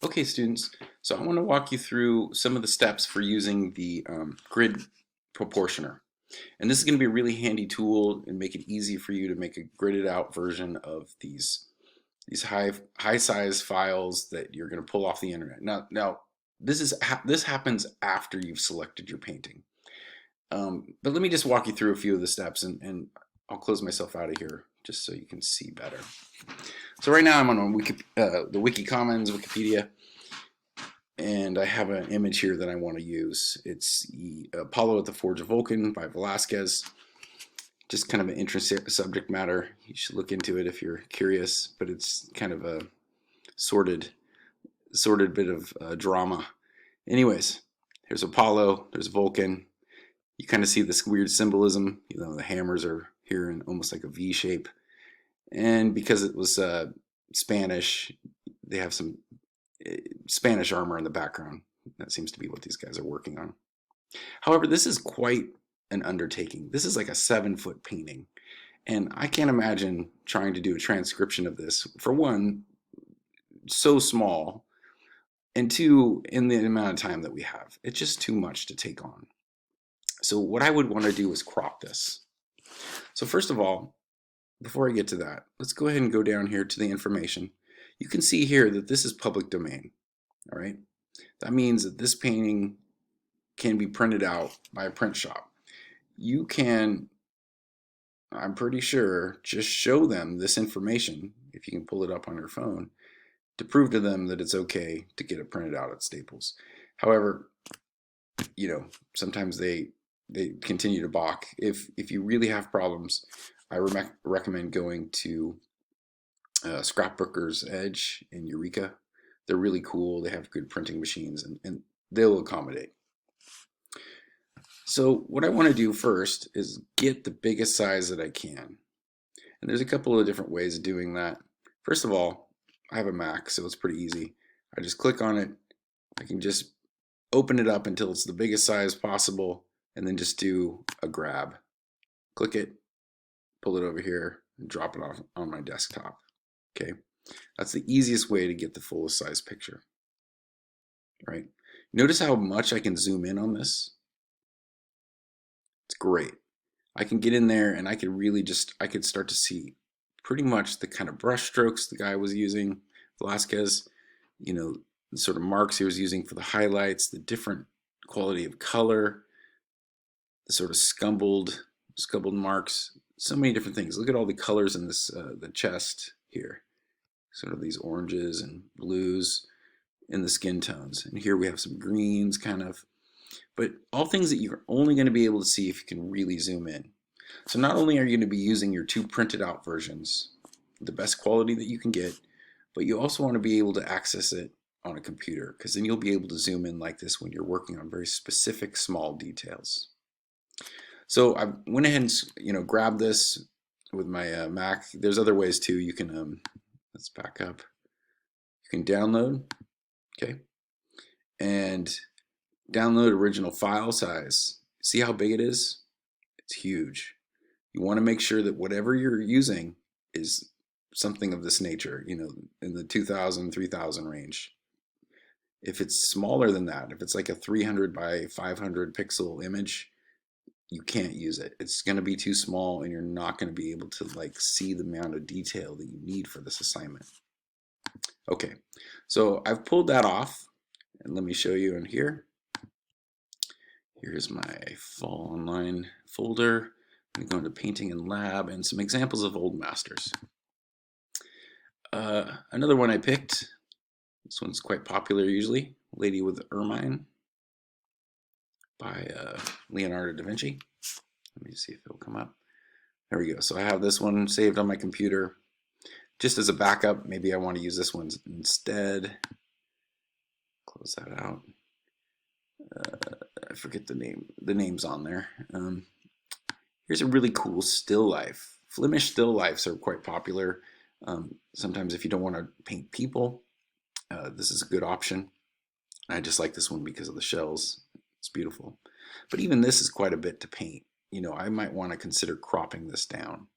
Okay, students, so I want to walk you through some of the steps for using the grid proportioner. And this is going to be a really handy tool and make it easy for you to make a gridded out version of these high size files that you're going to pull off the internet. Now this happens after you've selected your painting. But let me just walk you through a few of the steps, and I'll close myself out of here just so you can see better. So right now I'm on the Wiki Commons, Wikipedia, and I have an image here that I want to use. It's the Apollo at the Forge of Vulcan by Velasquez. Just kind of an interesting subject matter. You should look into it if you're curious, but it's kind of a sordid bit of drama. Anyways, here's Apollo, there's Vulcan. You kind of see this weird symbolism. You know, the hammers are here in almost like a V shape. And because it was Spanish, they have some Spanish armor in the background. That seems to be what these guys are working on. However, this is quite an undertaking. This is like a 7-foot painting. And I can't imagine trying to do a transcription of this. For one, so small, and two, in the amount of time that we have. It's just too much to take on. So what I would want to do is crop this. So first of all, before I get to that, let's go ahead and go down here to the information. You can see here that this is public domain. All right, that means that this painting can be printed out by a print shop. You can, I'm pretty sure, just show them this information, if you can pull it up on your phone, to prove to them that it's okay to get it printed out at Staples. However, you know, sometimes they continue to balk. If you really have problems, I recommend going to Scrapbooker's Edge in Eureka. They're really cool. They have good printing machines, and they'll accommodate. So what I want to do first is get the biggest size that I can. And there's a couple of different ways of doing that. First of all, I have a Mac, so it's pretty easy. I just click on it. I can just open it up until it's the biggest size possible, and then just do a grab. Click it, pull it over here, and drop it off on my desktop. Okay, that's the easiest way to get the fullest size picture. Right? Notice how much I can zoom in on this. It's great. I can get in there and I could really I could start to see pretty much the kind of brush strokes the guy was using, Velasquez, you know, the sort of marks he was using for the highlights, the different quality of color, the sort of scumbled marks, so many different things. Look at all the colors in this, the chest here, sort of these oranges and blues in the skin tones. And here we have some greens kind of, but all things that you're only going to be able to see if you can really zoom in. So not only are you going to be using your two printed out versions, the best quality that you can get, but you also want to be able to access it on a computer, because then you'll be able to zoom in like this when you're working on very specific small details. So I went ahead and, you know, grabbed this with my Mac. There's other ways too. You can, let's back up. You can download, okay, and download original file size. See how big it is? It's huge. You want to make sure that whatever you're using is something of this nature, you know, in the 2000, 3000 range. If it's smaller than that, if it's like a 300 by 500 pixel image, you can't use it. It's going to be too small, and you're not going to be able to like see the amount of detail that you need for this assignment. Okay, so I've pulled that off, and let me show you in here. Here's my Fall Online folder. I'm going to Painting and Lab and some examples of old masters. Another one I picked, this one's quite popular usually, Lady with Ermine by Leonardo da Vinci. Let me see if it'll come up. There we go. So I have this one saved on my computer. Just as a backup, maybe I want to use this one instead. Close that out. I forget the names on there. Here's a really cool still life. Flemish still lifes are quite popular. Sometimes if you don't want to paint people, this is a good option. I just like this one because of the shells. It's beautiful. But even this is quite a bit to paint. You know, I might want to consider cropping this down.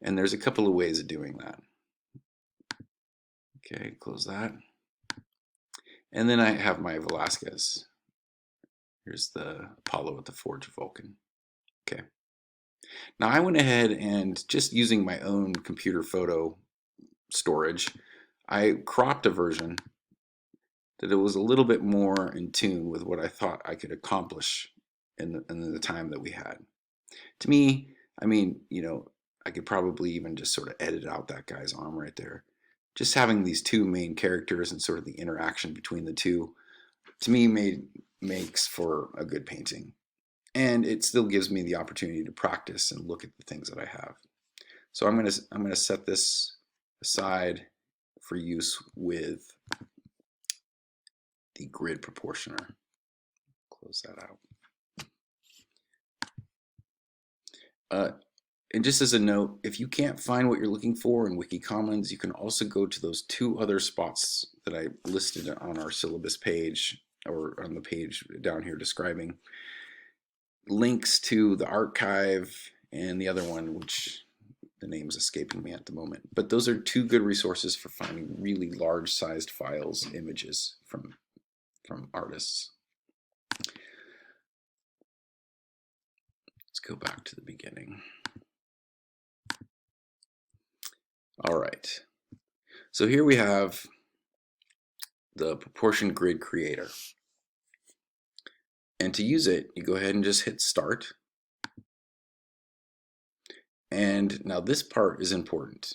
And there's a couple of ways of doing that. Okay, close that. And then I have my Velasquez. Here's the Apollo at the Forge of Vulcan. Okay. Now I went ahead and just using my own computer photo storage, I cropped a version that it was a little bit more in tune with what I thought I could accomplish in the time that we had. To me, I mean, I could probably even just sort of edit out that guy's arm right there. Just having these two main characters and sort of the interaction between the two, to me, makes for a good painting. And it still gives me the opportunity to practice and look at the things that I have. So I'm gonna set this aside for use with the grid proportioner. Close that out. And just as a note, if you can't find what you're looking for in Wikicommons, you can also go to those two other spots that I listed on our syllabus page, or on the page down here describing links to the archive and the other one, which the name's escaping me at the moment. But those are two good resources for finding really large sized files, images from artists. Let's go back to the beginning. All right, so here we have the proportion grid creator. And to use it, you go ahead and just hit start. And now this part is important.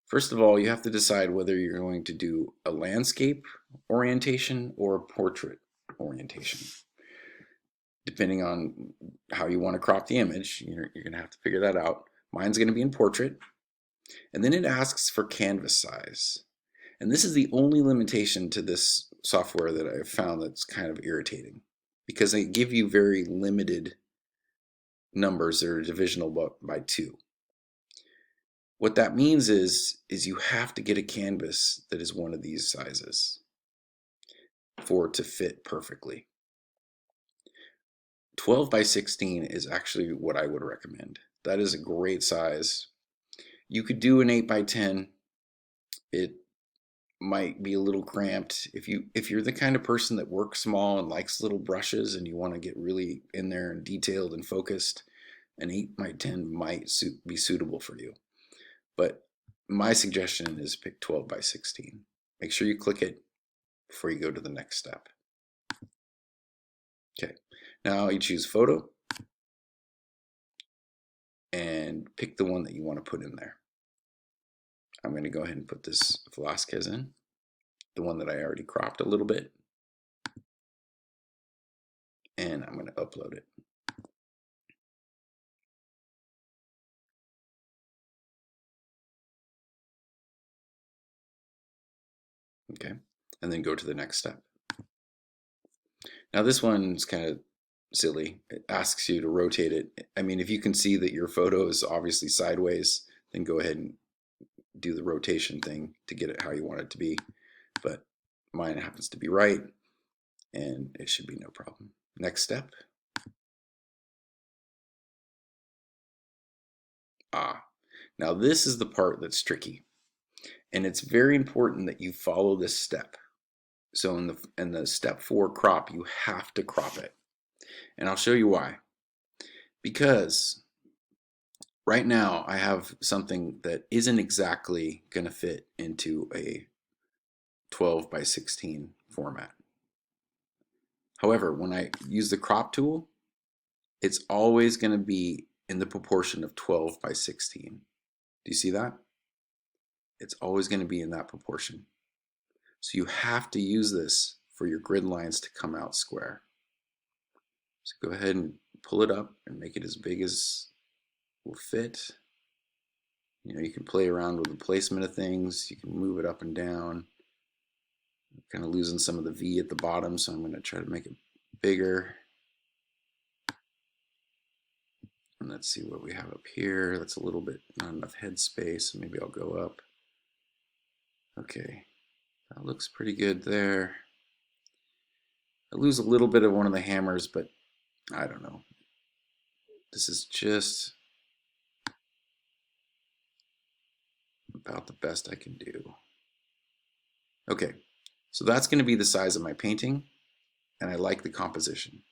First of all, you have to decide whether you're going to do a landscape orientation or a portrait orientation. Depending on how you want to crop the image, you're going to have to figure that out. Mine's going to be in portrait. And then it asks for canvas size. And this is the only limitation to this software that I've found that's kind of irritating, because they give you very limited numbers that are divisible by 2. What that means is you have to get a canvas that is one of these sizes for it to fit perfectly. 12 by 16 is actually what I would recommend. That is a great size. You could do an 8 by 10. It might be a little cramped. If you're the kind of person that works small and likes little brushes and you want to get really in there and detailed and focused, an 8 by 10 might be suitable for you. But my suggestion is pick 12 by 16. Make sure you click it before you go to the next step. Okay, now you choose photo and pick the one that you want to put in there. I'm going to go ahead and put this Velasquez in, the one that I already cropped a little bit, and I'm going to upload it. Okay, and then go to the next step. Now this one's kind of silly. It asks you to rotate it. I mean, if you can see that your photo is obviously sideways, then go ahead and do the rotation thing to get it how you want it to be. But mine happens to be right, and it should be no problem. Next step. Now this is the part that's tricky, and it's very important that you follow this step. So in the step 4 crop, you have to crop it, and I'll show you why. Because right now I have something that isn't exactly going to fit into a 12 by 16 format. However, when I use the crop tool, it's always going to be in the proportion of 12 by 16. Do you see that? It's always going to be in that proportion. So you have to use this for your grid lines to come out square. So go ahead and pull it up and make it as big as will fit. You can play around with the placement of things. You can move it up and down. I'm kind of losing some of the V at the bottom, so I'm going to try to make it bigger. And let's see what we have up here. That's a little bit not enough head space, so maybe I'll go up. Okay, that looks pretty good there. I lose a little bit of one of the hammers, but I don't know. This is just about the best I can do. Okay, So that's going to be the size of my painting, and I like the composition.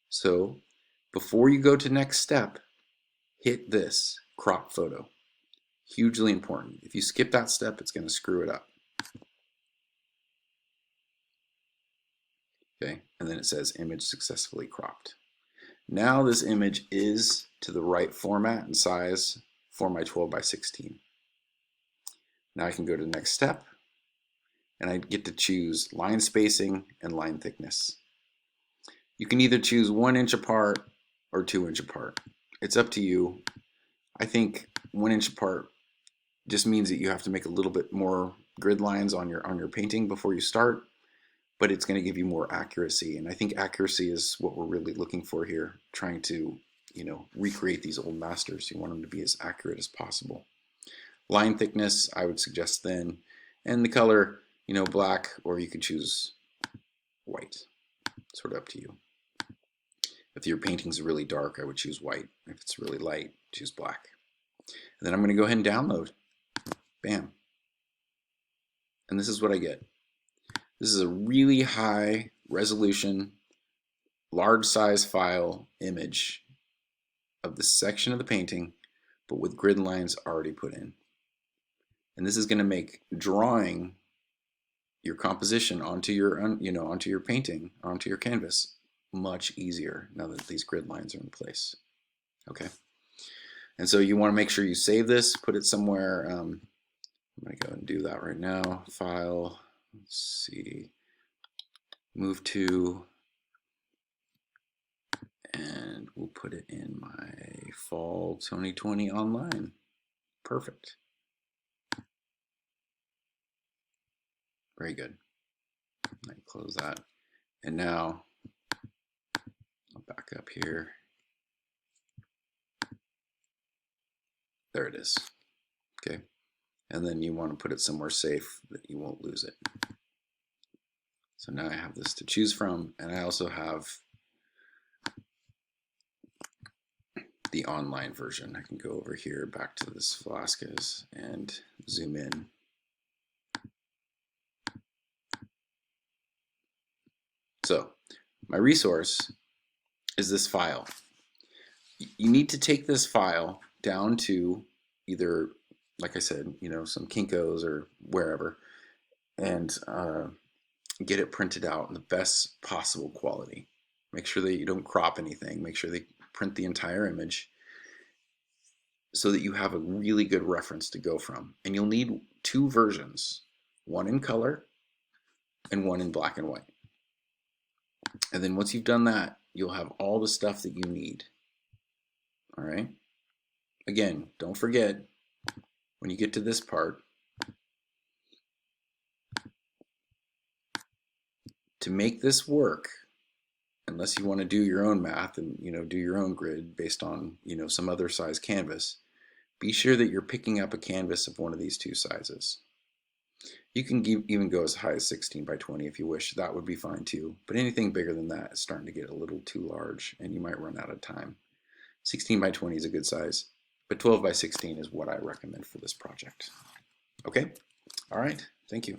So before you go to next step, hit this crop photo. Hugely important. If you skip that step, it's going to screw it up. Okay, and then it says image successfully cropped. Now this image is to the right format and size for my 12 by 16. Now I can go to the next step, and I get to choose line spacing and line thickness. You can either choose 1 inch apart or 2 inch apart. It's up to you. I think 1 inch apart just means that you have to make a little bit more grid lines on your painting before you start, but it's going to give you more accuracy. And I think accuracy is what we're really looking for here, trying to, recreate these old masters. You want them to be as accurate as possible. Line thickness, I would suggest thin, and the color, black, or you could choose white. Sort of up to you. If your painting's really dark, I would choose white. If it's really light, choose black. And then I'm going to go ahead and download. Bam. And this is what I get. This is a really high resolution, large size file image of the section of the painting, but with grid lines already put in. And this is going to make drawing your composition onto your, onto your painting, onto your canvas, much easier now that these grid lines are in place. Okay. And so you want to make sure you save this, put it somewhere. I'm going to go and do that right now. File, let's see, move to, and we'll put it in my fall 2020 online. Perfect. Very good. I can close that. And now I'll back up here. There it is. Okay. And then you want to put it somewhere safe that you won't lose it. So now I have this to choose from, and I also have the online version. I can go over here back to this Velasquez and zoom in. So my resource is this file. You need to take this file down to either, like I said, some Kinko's or wherever, and get it printed out in the best possible quality. Make sure that you don't crop anything. Make sure they print the entire image so that you have a really good reference to go from. And you'll need 2 versions, one in color and one in black and white. And then once you've done that, you'll have all the stuff that you need. All right. Again, don't forget, when you get to this part, to make this work, unless you want to do your own math and do your own grid based on some other size canvas, be sure that you're picking up a canvas of one of these 2 sizes. You can even go as high as 16 by 20 if you wish. That would be fine too. But anything bigger than that is starting to get a little too large, and you might run out of time. 16 by 20 is a good size, but 12 by 16 is what I recommend for this project. Okay? All right. Thank you.